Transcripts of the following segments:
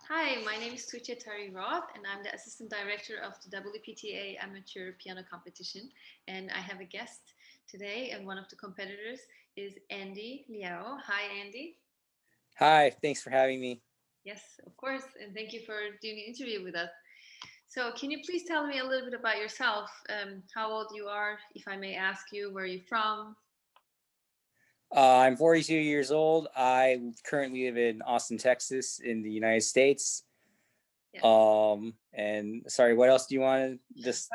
Hi, my name is Tugce Tari-Roth, and I'm the Assistant Director of the WPTA Amateur Piano Competition. And I have a guest today, and one of the competitors is Andy Liao. Hi, Andy. Hi, thanks for having me. Yes, of course, and thank you for doing the interview with us. So, can you please tell me a little bit about yourself? How old you are, if I may ask you, where you're from? I'm 42 years old. I currently live in Austin, Texas, in the United States. Yeah. And sorry, what else do you want to just?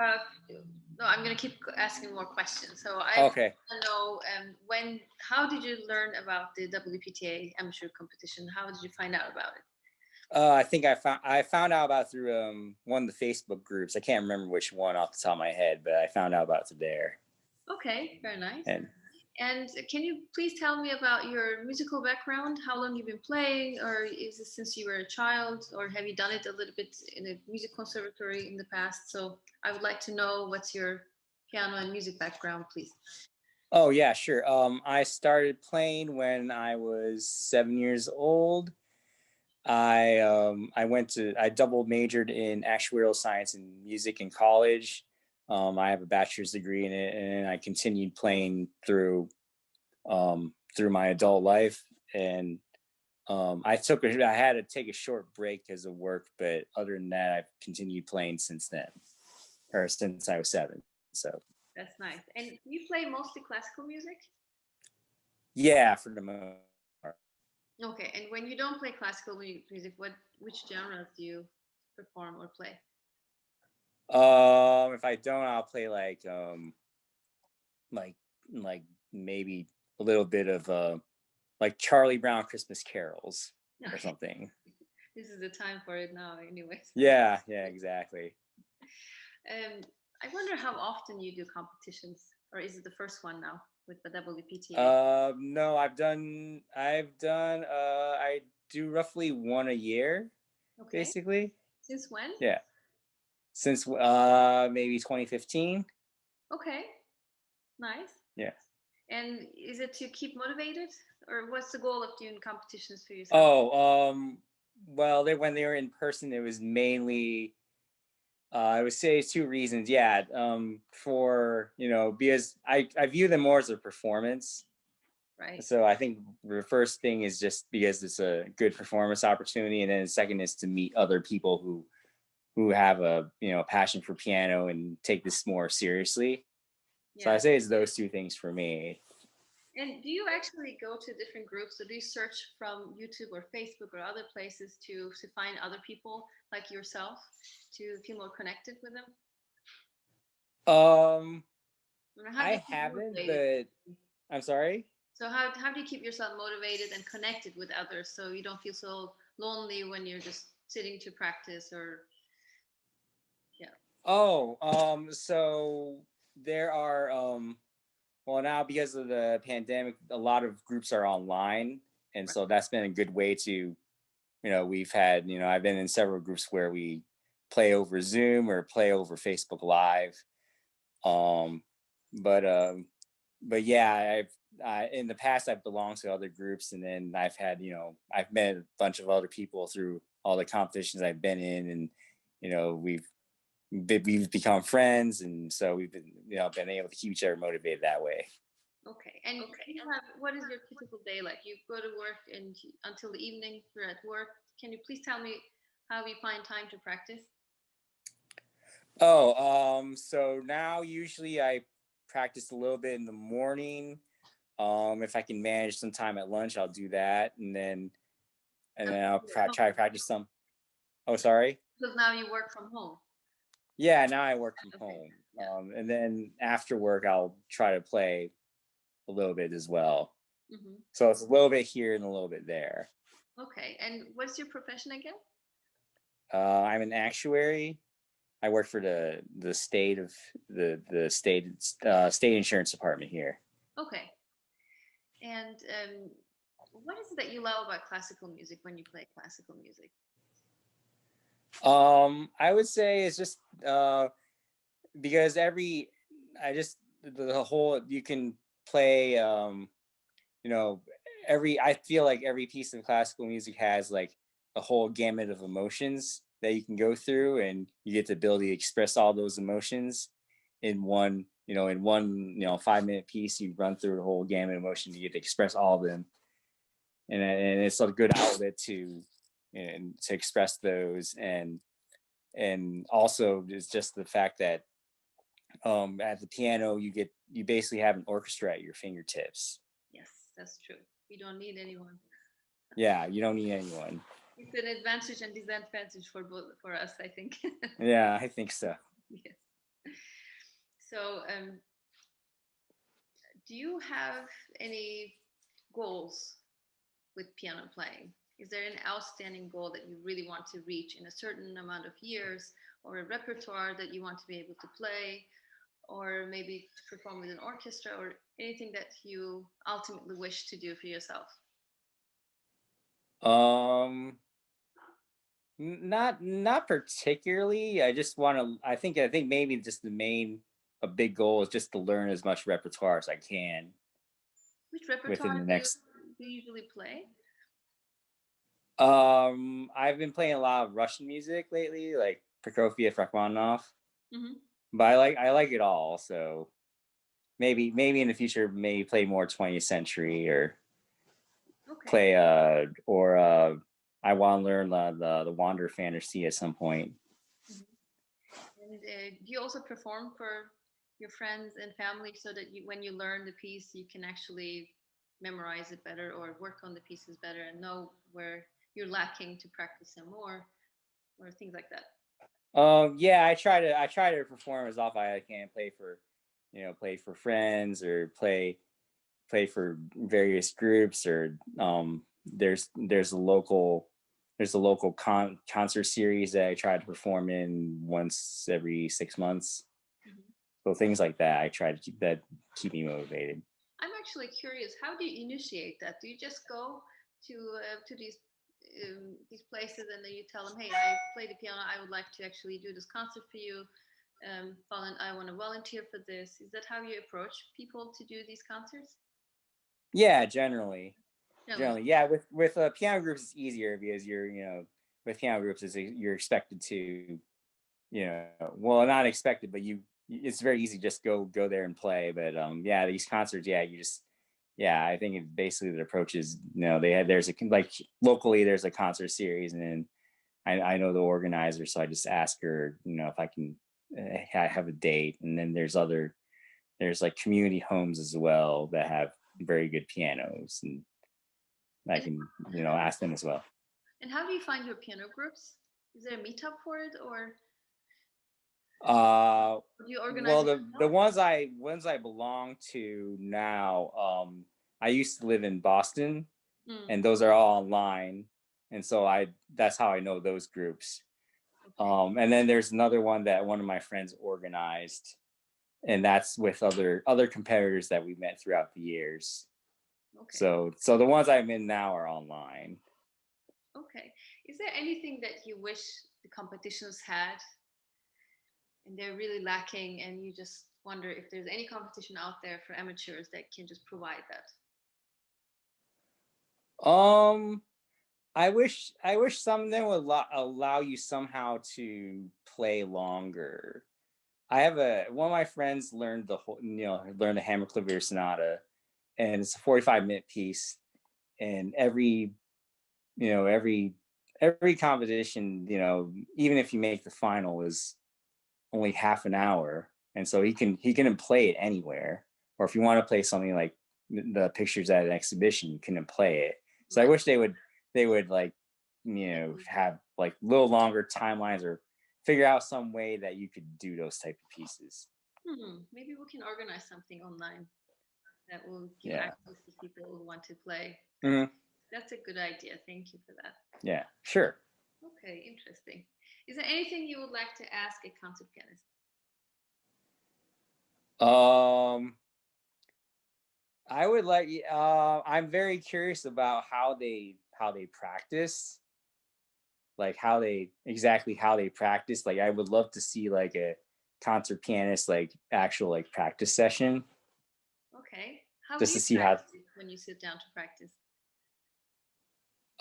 No, I'm gonna keep asking more questions. So I Okay. want to know how did you learn about the WPTA amateur competition? How did you find out about it? I think I found out about through one of the Facebook groups. I can't remember which one off the top of my head, but I found out about it there. Okay, very nice. And And can you please tell me about your musical background? How long you've been playing, or is it since you were a child, or have you done it a little bit in a music conservatory in the past? So I would like to know what's your piano and music background, please. oh yeah, sure. I started playing when I was 7 years old. I double majored in actuarial science and music in college. I have a bachelor's degree in it, and I continued playing through my adult life. And I had to take a short break because of work, but other than that, I've continued playing since then, or since I was seven. So That's nice. And you play mostly classical music? yeah, for the most part. Okay. And when you don't play classical music, which genres do you perform or play? If I don't, I'll play like like maybe a little bit of like Charlie Brown Christmas carols or Okay. something. This is the time for it now, anyways. Yeah, yeah, exactly. Um, I wonder how often you do competitions, or is it the first one now with the WPTA? No, I do roughly one a year, Okay. basically. Since when? Yeah, since maybe 2015. Okay. Nice. Yeah. And is it to keep motivated, or what's the goal of doing competitions for yourself? Oh, well, when they were in person, it was mainly I would say two reasons. Yeah, for because I view them more as a performance. Right. So I think the first thing is just because it's a good performance opportunity, and then the second is to meet other people who have a passion for piano and take this more seriously. So I Yeah. say it's those two things for me. And do you actually go to different groups, or do you search from YouTube or Facebook or other places to find other people like yourself to feel more connected with them? Um, Or how do I you keep haven't, motivated? but I'm sorry. So how do you keep yourself motivated and connected with others so you don't feel so lonely when you're just sitting to practice or yeah. Oh, so there are well, now because of the pandemic, a lot of groups are online, and Right. so that's been a good way to we've had I've been in several groups where we play over Zoom or play over Facebook Live. Um, but yeah, in the past I've belonged to other groups, and then I've met a bunch of other people through all the competitions I've been in, and we've become friends, and so we've been able to keep each other motivated that way. Okay. And do you have what is your typical day like? You go to work and until the evening you're at work. Can you please tell me how you find time to practice? Oh, so now usually I practice a little bit in the morning. If I can manage some time at lunch, I'll do that, and And then I'll you're at home, try to practice some. Oh, sorry. because now you work from home. Yeah, now I work from Okay. home. Yeah. And then after work, I'll try to play a little bit as well. Hmm. So it's a little bit here and a little bit there. Okay. And what's your profession again? I'm an actuary. I work for the state of the state insurance department here. Okay. And what is it that you love about classical music when you play classical music? I would say it's just because I just the whole you can play you know I feel like every piece of classical music has like a whole gamut of emotions that you can go through, and you get the ability to express all those emotions in one, in one, 5-minute piece. You run through the whole gamut of emotions. You get to express all of them, and it's a good outlet to express those, and also it's just the fact that at the piano you basically have an orchestra at your fingertips. Yes, that's true. You don't need anyone. Yeah, you don't need anyone. It's an advantage and disadvantage for both for us, I think. Yeah, I think so. Yes. So, do you have any goals with piano playing? Is there an outstanding goal that you really want to reach in a certain amount of years, or a repertoire that you want to be able to play, or maybe to perform with an orchestra, or anything that you ultimately wish to do for yourself? Um, not particularly. I just want to. I think maybe just a big goal is just to learn as much repertoire as I can Which within repertoire the do you, next. do you usually play? I've been playing a lot of Russian music lately, like Prokofiev, Rachmaninoff. Mm-hmm. But I like it all. So maybe in the future, maybe play more 20th century, or Okay. play or I want to learn the Wander Fantasy at some point. And do you also perform for your friends and family so that you, when you learn the piece, you can actually memorize it better or work on the pieces better and know where you're lacking to practice some more or things like that? Yeah, I try to perform as often as I can. Play for friends, or play for various groups, or there's a local concert series that I try to perform in once every 6 months. Mhm. So things like that, I try to keep me motivated. I'm actually curious, how do you initiate that? Do you just go to these places and then you tell them, "Hey, I play the piano. I would like to actually do this concert for you. I want to volunteer for this." Is that how you approach people to do these concerts? Yeah, generally. Generally. Generally, yeah. With piano groups, it's easier because with piano groups, you're expected to, well, not expected, but it's very easy to just go there and play. But yeah, these concerts, yeah, yeah, I think it basically the approach is, there's a, like, locally there's a concert series, and then I know the organizer, so I just ask her, if I can have a date, and then there's like community homes as well that have very good pianos, and I And, can, ask them as well. and how do you find your piano groups? Is there a meetup for it, or Uh, do you organize well, it the yourself? ones I belong to now, I used to live in Boston, Mm, and those are all online, and so that's how I know those groups. okay. And then there's another one that one of my friends organized, and that's with other competitors that we met throughout the years. Okay. So the ones I'm in now are online. Okay. Is there anything that you wish the competitions had and they're really lacking, and you just wonder if there's any competition out there for amateurs that can just provide that? Um, I wish some of them would allow you somehow to play longer. I have one of my friends learned the Hammer Clavier Sonata, and it's a 45-minute piece, and you know every every competition, even if you make the final, is only half an hour, and so he can play it anywhere. Or if you want to play something like the pictures at an exhibition, you can play it. So I Right. wish they would like, have like little longer timelines, or figure out some way that you could do those type of pieces. Maybe we can organize something online that will give Yeah. access to people who want to play. Hmm. That's a good idea. Thank you for that. Yeah, sure. Okay, interesting. Is there anything you would like to ask a concert pianist? um I would like. I'm very curious about how they practice, like how they practice. Like, I would love to see like a concert pianist, like actual like practice session, Okay. How do just you to see how. practice when you sit down to practice?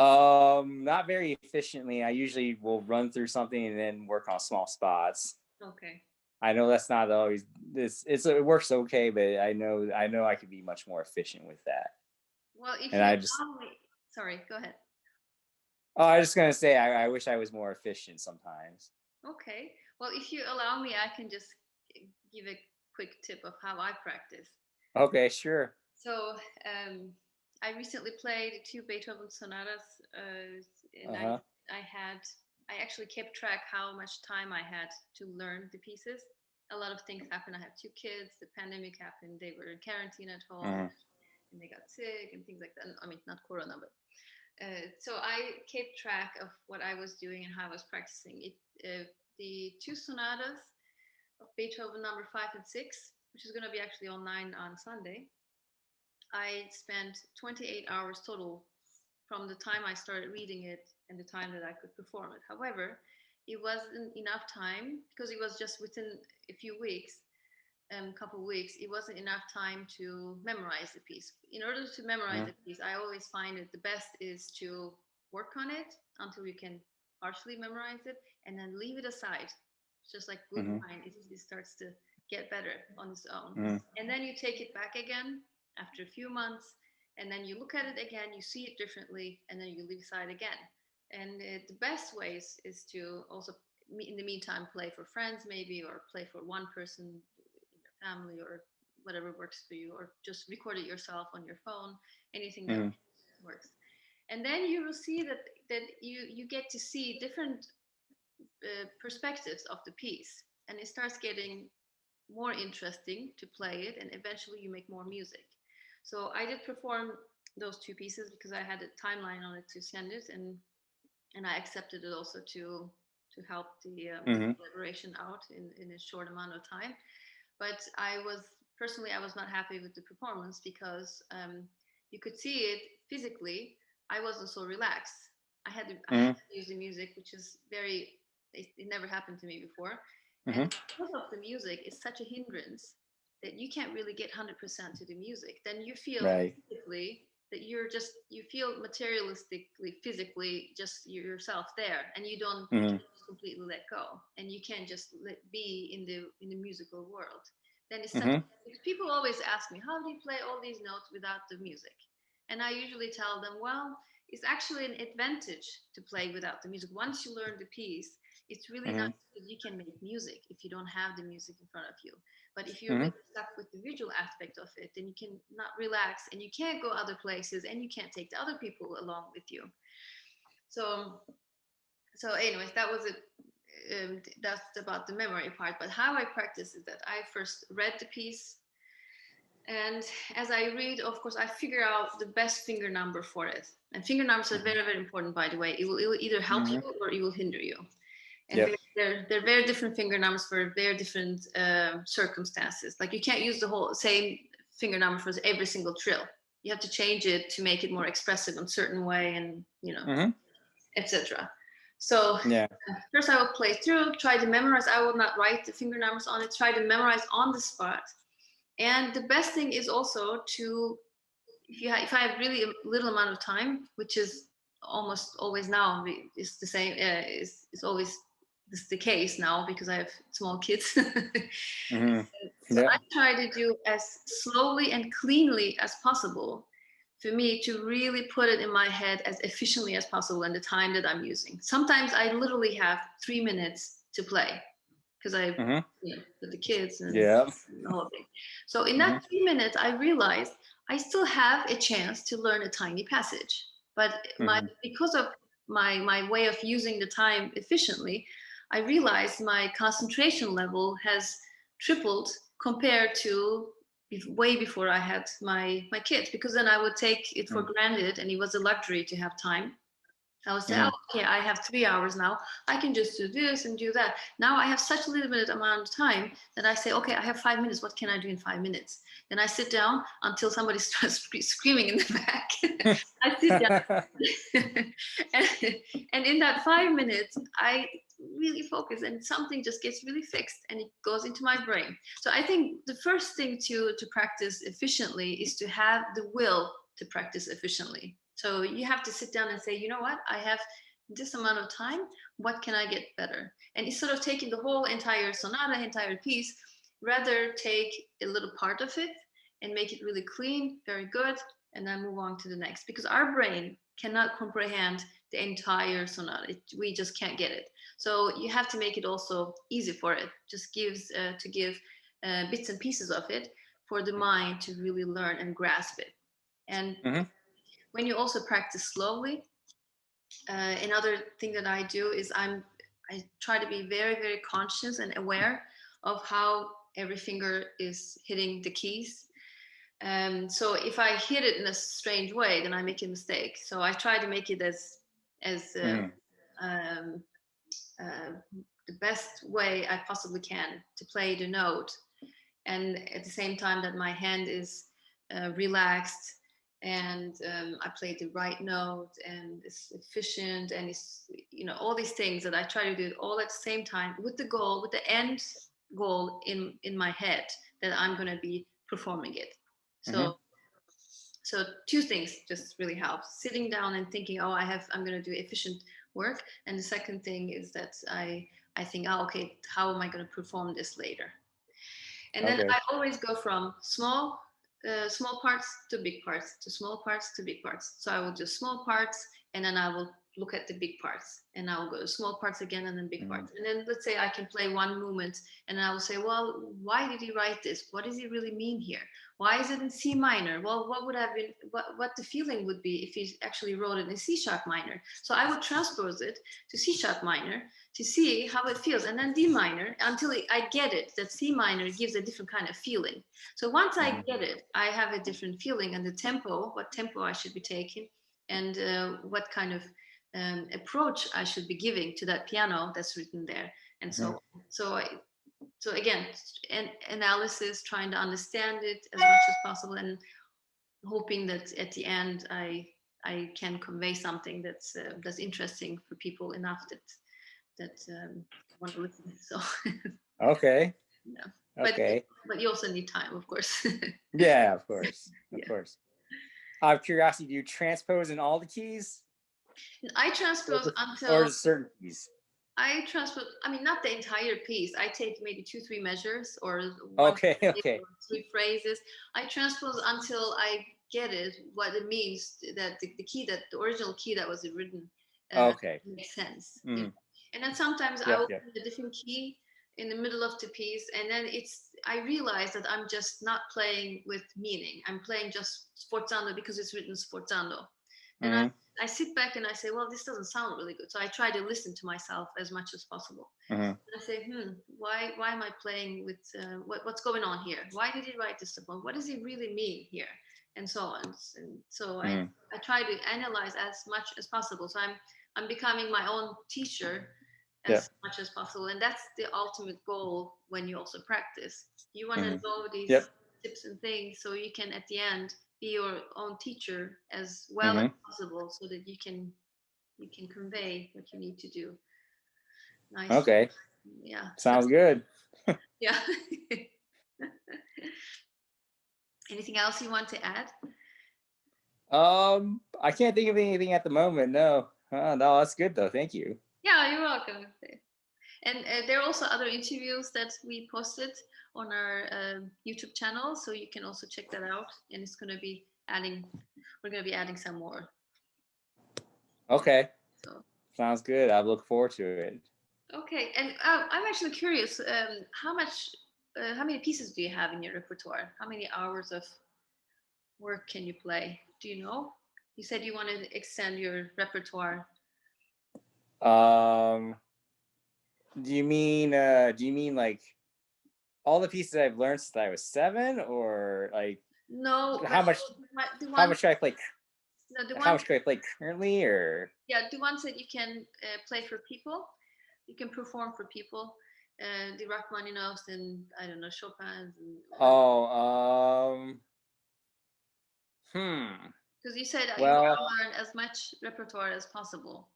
Not very efficiently. I usually will run through something and then work on small spots. Okay. I know that's not always this. It works okay, but I know I could be much more efficient with that. Well, if And you I just allow me, sorry, go ahead. oh, I was just gonna say I wish I was more efficient sometimes. Okay. Well, if you allow me, I can just give a quick tip of how I practice. Okay, sure. So, I recently played two Beethoven sonatas, and Uh huh. I actually kept track how much time I had to learn the pieces. A lot of things happened. I have two kids. The pandemic happened. They were in quarantine at home, Mm-hmm. and they got sick and things like that. I mean, not corona, but so I kept track of what I was doing and how I was practicing it. The two sonatas of Beethoven number 5 and 6, which is going to be actually online on Sunday. I spent 28 hours total from the time I started reading it and the time that I could perform it. However, it wasn't enough time because it was just within a few weeks, couple weeks. It wasn't enough time to memorize the piece. In order to memorize the piece, I always find it the best is to work on it until you can partially memorize it and then leave it aside. It's just like good Mm-hmm. wine, it starts to get better on its own. Mm-hmm. And then you take it back again after a few months, and then you look at it again, you see it differently, and then you leave it aside again. And the best ways is to also, in the meantime, play for friends maybe, or play for one person in your family, or whatever works for you, or just record it yourself on your phone, anything that Mm-hmm. works. And then you will see that you get to see different perspectives of the piece, and it starts getting more interesting to play it, and eventually you make more music. So I did perform those two pieces because I had a timeline on it to send it, and I accepted it also to help the Mm-hmm. collaboration out in a short amount of time. But I was not happy with the performance because you could see it physically. I wasn't so relaxed. I had Mm-hmm. to use the music, which is it never happened to me before. Mm-hmm. And because of the music, it's such a hindrance that you can't really get 100% to the music. Then you feel Right. physically that you feel materialistically, physically, just yourself there, and you Mm-hmm. can't just completely let go, and you can't just be in the musical world. Then it's such Mm-hmm. because people always ask me, how do you play all these notes without the music? And I usually tell them, well, it's actually an advantage to play without the music. Once you learn the piece, it's really Mm-hmm. nice because you can make music if you don't have the music in front of you. But if you're Mm-hmm. really stuck with the visual aspect of it, then you can not relax, and you can't go other places, and you can't take the other people along with you. So, anyways, that was it. That's about the memory part. But how I practice is that I first read the piece, and as I read, of course, I figure out the best finger number for it. And finger numbers are very, very important, by the way. It will either help Mm-hmm. you or it will hinder you. And Yep. they're very different finger numbers for very different circumstances. Like you can't use the whole same finger number for every single trill. You have to change it to make it more expressive in a certain way, and Mm-hmm. etc. So Yeah. first I will play through, try to memorize. I will not write the finger numbers on it. Try to memorize on the spot. And the best thing is also to if I have really a little amount of time, which is almost always now is the same is always this the case now because I have small kids. Mm-hmm. So I Yep. try to do as slowly and cleanly as possible for me to really put it in my head as efficiently as possible in the time that I'm using. Sometimes I literally have 3 minutes to play because Mm-hmm. with the kids and Yep. the whole thing. So in Mm-hmm. that 3 minutes, I realized I still have a chance to learn a tiny passage. But Mm-hmm. because of my way of using the time efficiently, I realized my concentration level has tripled compared to way before I had my kids. Because then I would take it for granted, and it was a luxury to have time. I would say, oh, Mm-hmm. okay, I have 3 hours now. I can just do this and do that. Now I have such a limited amount of time that I say, okay, I have 5 minutes. What can I do in 5 minutes? Then I sit down until somebody starts screaming in the back. I sit down. and in that 5 minutes, I really focus, and something just gets really fixed, and it goes into my brain. So I think the first thing to practice efficiently is to have the will to practice efficiently. So you have to sit down and say, you know what, I have this amount of time, what can I get better? And instead of taking the whole entire sonata, entire piece, rather take a little part of it and make it really clean, very good, and then move on to the next. Because our brain cannot comprehend the entire sonata. We just can't get it. So you have to make it also easy for it. Just gives to give bits and pieces of it for the mind to really learn and grasp it. And when you also practice slowly, another thing that I do is I try to be very, very conscious and aware of how every finger is hitting the keys. So if I hit it in a strange way, then I make a mistake. So I try to make it as um, the best way I possibly can to play the note, and at the same time that my hand is relaxed, and I play the right note, and it's efficient, and it's, you know, all these things that I try to do it all at the same time with the goal, with the end goal in my head, that I'm going to be performing it. So two things just really help: sitting down and thinking, oh, I'm going to do efficient work, and the second thing is that I think, oh, okay, how am I going to perform this later? And then I always go from small parts to big parts, to small parts to big parts. So I will do small parts, and then I will look at the big parts, and I will go to small parts again, and then big parts. And then let's say I can play one movement, and I will say, well, why did he write this? What does he really mean here? Why is it in C minor? Well, what would have been, what the feeling would be if he actually wrote it in C sharp minor? So I would transpose it to C sharp minor to see how it feels, and then D minor, until I get it, that C minor gives a different kind of feeling. So once I get it, I have a different feeling, and the tempo, what tempo I should be taking, and what kind of approach I should be giving to that piano that's written there, and so on. So again, analysis, trying to understand it as much as possible, and hoping that at the end I can convey something that's interesting for people enough that want to listen. So Okay. Yeah. Okay. But you also need time, of course. Yeah, of course. Of course. Out of curiosity, do you transpose in all the keys? I transpose until, or certain keys? I transpose, I mean, not the entire piece. I take maybe 2-3 measures, or one Okay. or 3 phrases. I transpose until I get it, what it means, that the key, that the original key that was written makes sense. Mm-hmm. And then sometimes I will put a different key in the middle of the piece, and then I realize that I'm just not playing with meaning. I'm playing just sforzando because it's written sforzando. And I sit back and I say, well, this doesn't sound really good. So I try to listen to myself as much as possible. And I say, why am I playing with, what's going on here? Why did he write this poem? What does he really mean here? And so on. And so I try to analyze as much as possible. So I'm becoming my own teacher as much as possible. And that's the ultimate goal when you also practice. You want to know these tips and things so you can, at the end, be your own teacher as well as possible, so that you can convey what you need to do. Nice. Okay. Yeah. Sounds good. Yeah. Anything else you want to add? I can't think of anything at the moment. No. No, that's good though. Thank you. Yeah, you're welcome. And there are also other interviews that we posted on our YouTube channel, so you can also check that out. And it's going to be we're going to be adding some more. Okay. So sounds good. I look forward to it. Okay, and I'm actually curious, how many pieces do you have in your repertoire? How many hours of work can you play? Do you know? You said you wanted to extend your repertoire. Do you mean like all the pieces I've learned since I was 7, or like no? How much? How much do I play? No, how much do I play currently, or? Yeah, the ones that you can play for people, you can perform for people. The Rachmaninoffs and I don't know, Chopin's. Because you said you want to learn as much repertoire as possible.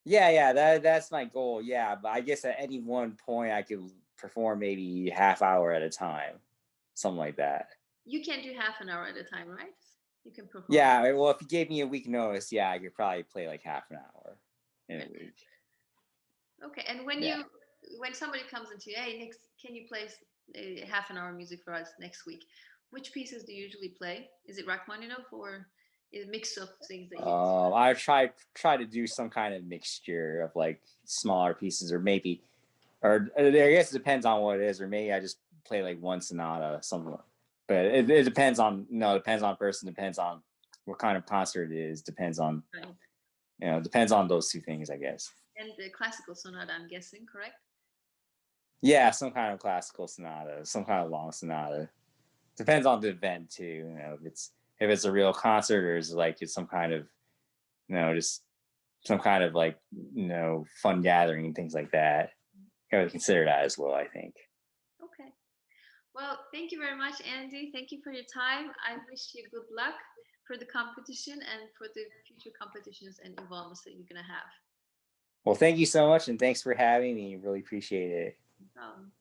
Yeah, that's my goal. Yeah, but I guess at any one point I could perform maybe half hour at a time, something like that. You can't do half an hour at a time, right? You can perform. Yeah, well, if you gave me a week notice, yeah, I could probably play like half an hour in a week. Okay, and when Yeah. when somebody comes into you, hey, next, can you play half an hour music for us next week? Which pieces do you usually play? Is it Rachmaninoff or is a mix of things that you described? I try to do some kind of mixture of like smaller pieces, or maybe, or I guess it depends on what it is, or maybe I just play like one sonata, something. But it depends on it depends on person, depends on what kind of concert it is, depends on Right. depends on those two things, I guess. And the classical sonata, I'm guessing, correct? Yeah, some kind of classical sonata, some kind of long sonata. Depends on the event too. If it's a real concert, or is it like it's some kind of just some kind of like fun gathering and things like that. I would consider that as well, I think. Okay. Well, thank you very much, Andy. Thank you for your time. I wish you good luck for the competition and for the future competitions and involvements that you're gonna have. Well, thank you so much, and thanks for having me. Really appreciate it. Um,